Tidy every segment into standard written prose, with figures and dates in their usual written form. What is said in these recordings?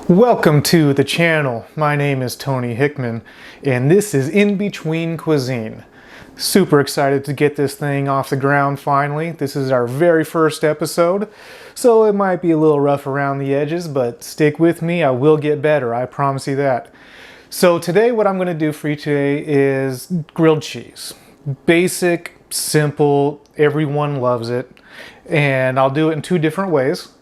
Welcome to the channel. My name is Tony Hickman and this is In Between Cuisine. Super excited to get this thing off the ground finally. This is our very first episode, so it might be a little rough around the edges, but stick with me, I will get better, I promise you that. So today what I'm going to do for you today is grilled cheese. Basic, simple, everyone loves it, and I'll do it in two different ways.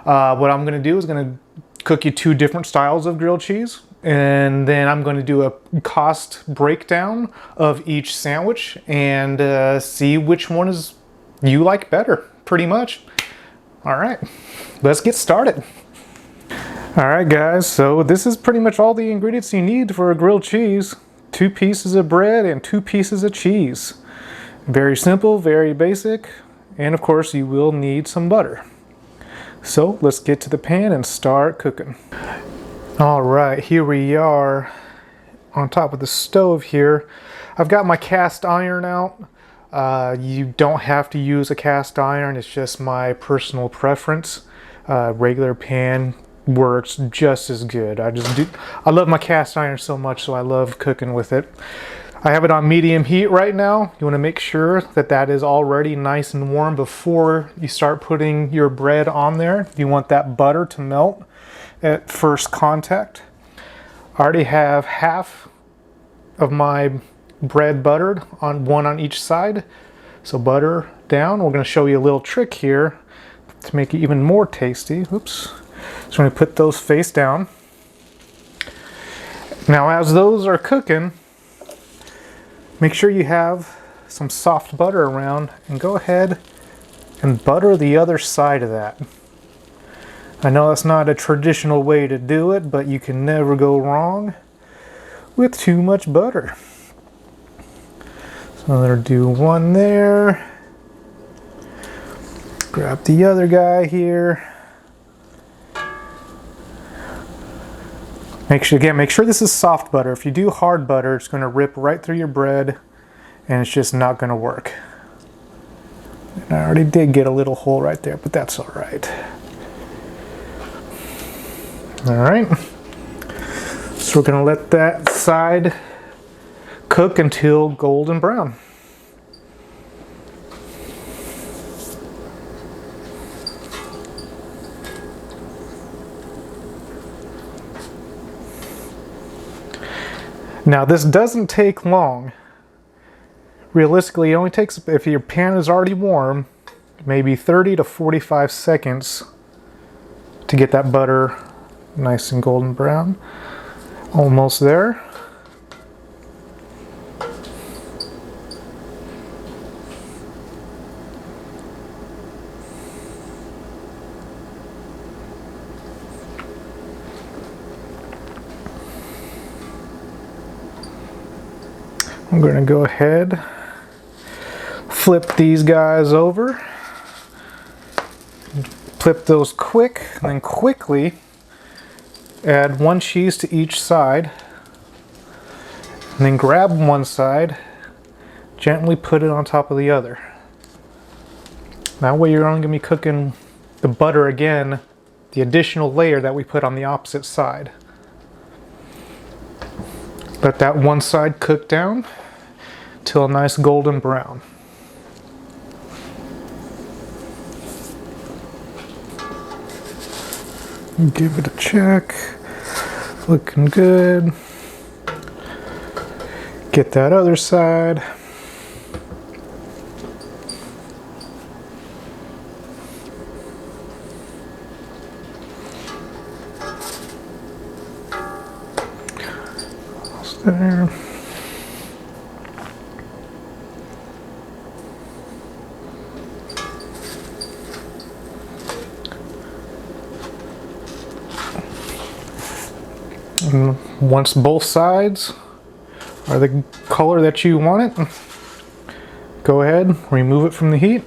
What I'm going to do is going to cook you two different styles of grilled cheese, and then I'm going to do a cost breakdown of each sandwich and see which one is you like better, pretty much. All right, let's get started. All right guys, so this is pretty much all the ingredients you need for a grilled cheese. 2 pieces of bread and 2 pieces of cheese. Very simple, very basic, and of course you will need some butter. So let's get to the pan and start cooking. All right, here we are on top of the stove here. I've got my cast iron out. You don't have to use a cast iron, it's just my personal preference. Regular pan works just as good. I love my cast iron so much, so I love cooking with it. I have it on medium heat right now. You want to make sure that that is already nice and warm before you start putting your bread on there. You want that butter to melt at first contact. I already have half of my bread buttered, one on each side. So butter down. We're going to show you a little trick here to make it even more tasty. Oops. So I'm going to put those face down. Now as those are cooking, make sure you have some soft butter around and go ahead and butter the other side of that. I know that's not a traditional way to do it, but you can never go wrong with too much butter. So I'm going to do one there. Grab the other guy here. Make sure this is soft butter. If you do hard butter, it's going to rip right through your bread and it's just not going to work. And I already did get a little hole right there, but that's all right. All right. So we're going to let that side cook until golden brown. Now this doesn't take long. Realistically, it only takes, if your pan is already warm, maybe 30 to 45 seconds to get that butter nice and golden brown. Almost there. I'm going to go ahead, flip these guys over, flip those quick, and then quickly add 1 cheese to each side, and then grab one side, gently put it on top of the other. That way you're only going to be cooking the butter again, the additional layer that we put on the opposite side. Let that one side cook down till a nice golden brown. Give it a check. Looking good. Get that other side. Almost there. And once both sides are the color that you want it, go ahead, remove it from the heat.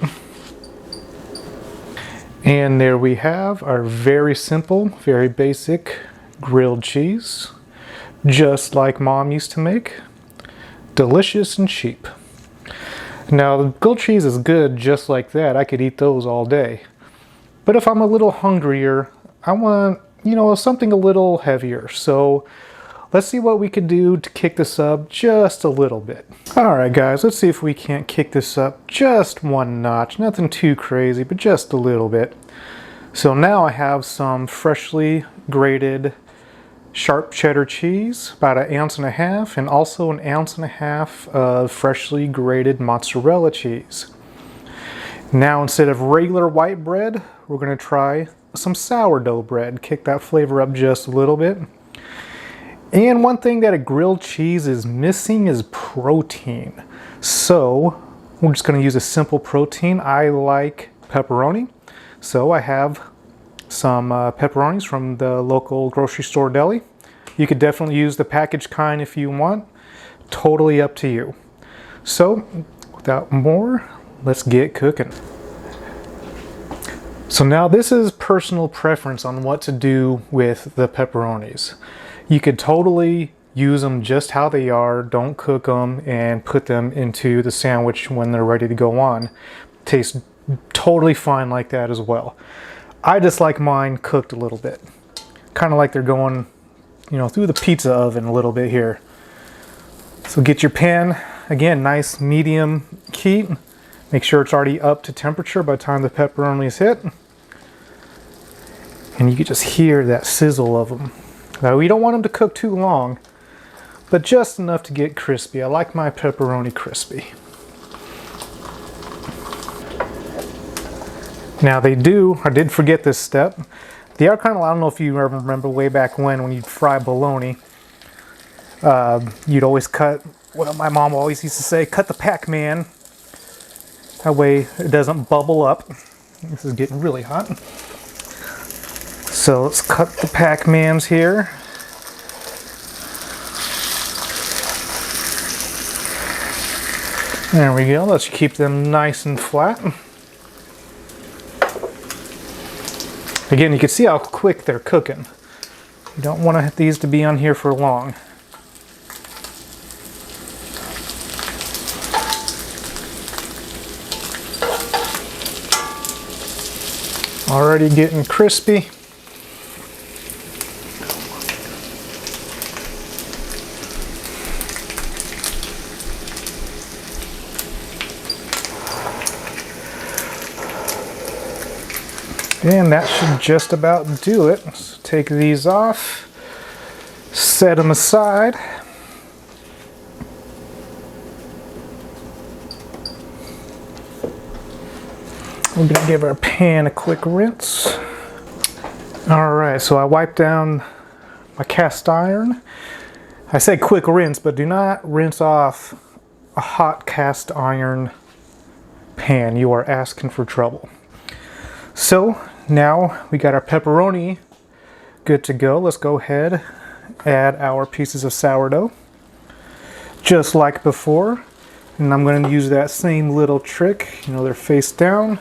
And there we have our very simple, very basic grilled cheese, just like Mom used to make. Delicious and cheap. Now the grilled cheese is good just like that. I could eat those all day. But if I'm a little hungrier, I want you know, something a little heavier. So let's see what we can do to kick this up just a little bit. All right, guys, let's see if we can't kick this up just one notch. Nothing too crazy, but just a little bit. So now I have some freshly grated sharp cheddar cheese, about 1.5 ounces, and also 1.5 ounces of freshly grated mozzarella cheese. Now, instead of regular white bread, we're going to try some sourdough bread. Kick that flavor up just a little bit. And one thing that a grilled cheese is missing is protein. So we're just going to use a simple protein. I like pepperoni. So I have some pepperonis from the local grocery store deli. You could definitely use the packaged kind if you want. Totally up to you. So without more, let's get cooking. So now this is personal preference on what to do with the pepperonis. You could totally use them just how they are, don't cook them, and put them into the sandwich when they're ready to go on. Tastes totally fine like that as well. I just like mine cooked a little bit. Kind of like they're going, you know, through the pizza oven a little bit here. So get your pan, again, nice medium heat. Make sure it's already up to temperature by the time the pepperonis hit. And you can just hear that sizzle of them. Now, we don't want them to cook too long, but just enough to get crispy. I like my pepperoni crispy. Now I did forget this step. They are kind of, I don't know if you ever remember way back when you'd fry bologna, you'd always cut, well, my mom always used to say, cut the Pac-Man. That way it doesn't bubble up. This is getting really hot. So let's cut the Pac-Mans here. There we go. Let's keep them nice and flat. Again, you can see how quick they're cooking. You don't want these to be on here for long. Already getting crispy. And that should just about do it. So take these off, set them aside. We're gonna give our pan a quick rinse. All right, so I wiped down my cast iron. I said quick rinse, but do not rinse off a hot cast iron pan. You are asking for trouble. So now we got our pepperoni good to go. Let's go ahead, add our pieces of sourdough, just like before. And I'm going to use that same little trick. You know, they're face down.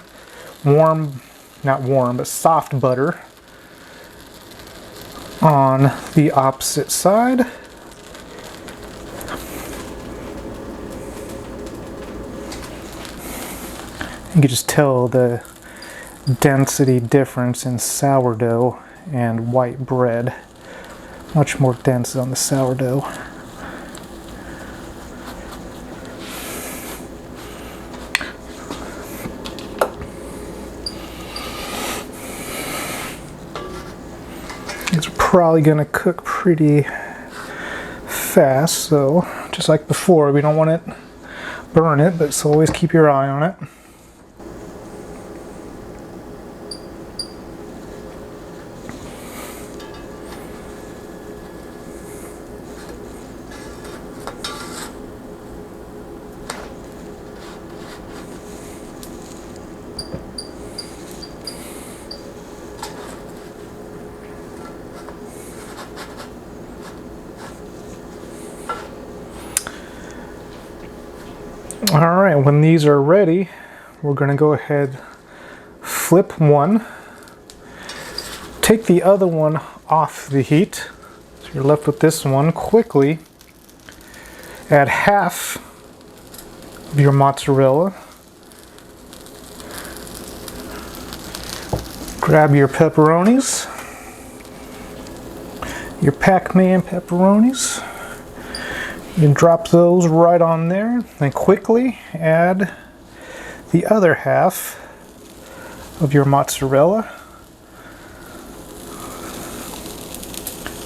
Not warm, but soft butter on the opposite side. You can just tell the density difference in sourdough and white bread. Much more dense on the sourdough. It's probably going to cook pretty fast, so just like before, we don't want it burn it, but so always keep your eye on it. All right, when these are ready, we're going to go ahead, flip one, take the other one off the heat. So you're left with this one. Quickly add half of your mozzarella. Grab your pepperonis. your Pac-Man pepperonis. You can drop those right on there, then quickly add the other half of your mozzarella.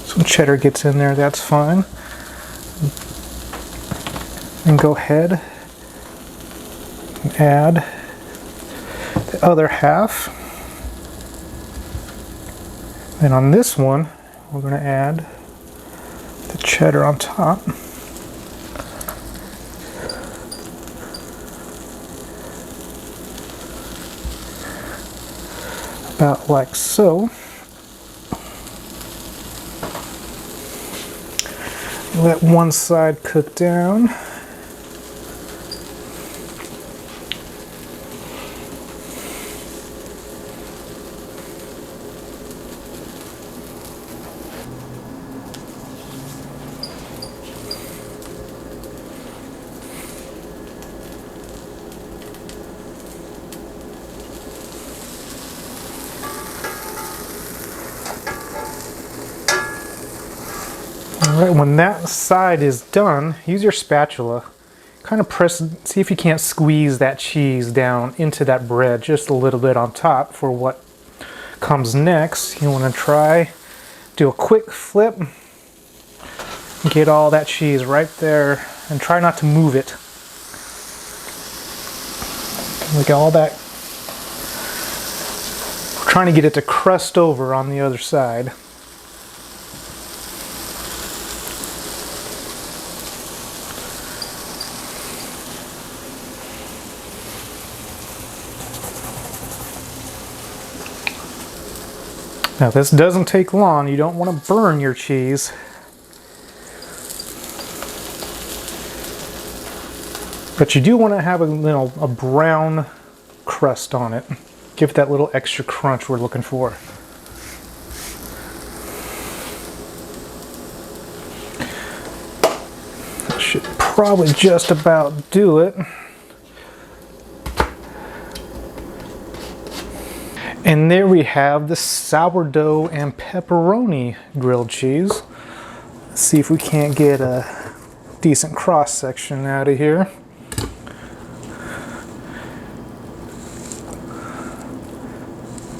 Some cheddar gets in there, that's fine. And go ahead and add the other half. And on this one, we're going to add the cheddar on top. About like so. Let one side cook down. Alright, when that side is done, use your spatula. Kind of press, see if you can't squeeze that cheese down into that bread just a little bit on top for what comes next. You want to try, do a quick flip, get all that cheese right there, and try not to move it. Look at all that. We're trying to get it to crust over on the other side. Now this doesn't take long, you don't want to burn your cheese. But you do want to have a brown crust on it. Give it that little extra crunch we're looking for. That should probably just about do it. And there we have the sourdough and pepperoni grilled cheese. Let's see if we can't get a decent cross section out of here.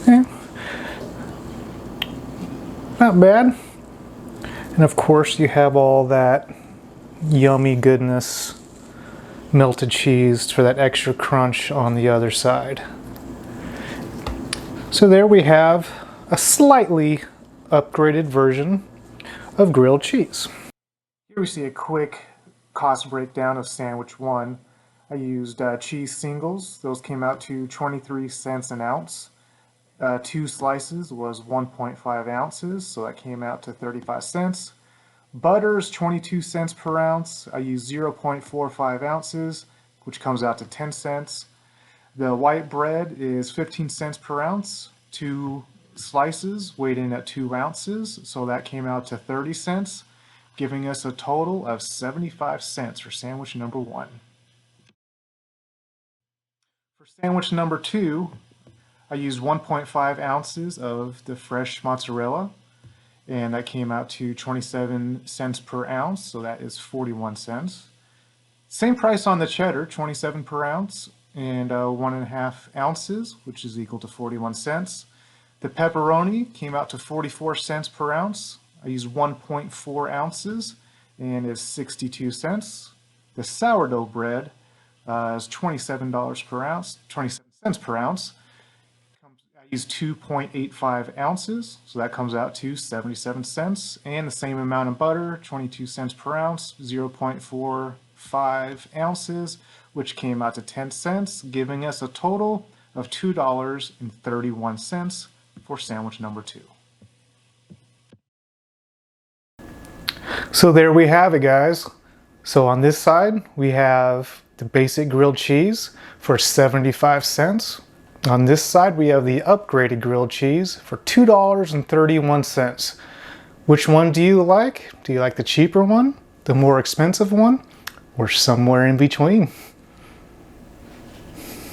Yeah. Not bad. And of course you have all that yummy goodness, melted cheese for that extra crunch on the other side. So there we have a slightly upgraded version of grilled cheese. Here we see a quick cost breakdown of sandwich one. I used cheese singles. Those came out to 23 cents an ounce. 2 slices was 1.5 ounces, so that came out to 35 cents. Butter's 22 cents per ounce. I used 0.45 ounces, which comes out to 10 cents. The white bread is 15 cents per ounce, 2 slices weighed in at 2 ounces, so that came out to 30 cents, giving us a total of 75 cents for sandwich number 1. For sandwich number 2, I used 1.5 ounces of the fresh mozzarella, and that came out to 27 cents per ounce, so that is 41 cents. Same price on the cheddar, 27 per ounce, and 1.5 ounces, which is equal to 41 cents. The pepperoni came out to 44 cents per ounce. I used 1.4 ounces and is 62 cents. The sourdough bread is $27 per ounce, 27 cents per ounce. I used 2.85 ounces, so that comes out to 77 cents. And the same amount of butter, 22 cents per ounce, 0.45 ounces, which came out to 10 cents, giving us a total of $2.31 for sandwich number 2. So there we have it, guys. So on this side, we have the basic grilled cheese for 75 cents. On this side, we have the upgraded grilled cheese for $2.31. Which one do you like? Do you like the cheaper one, the more expensive one, or somewhere in between?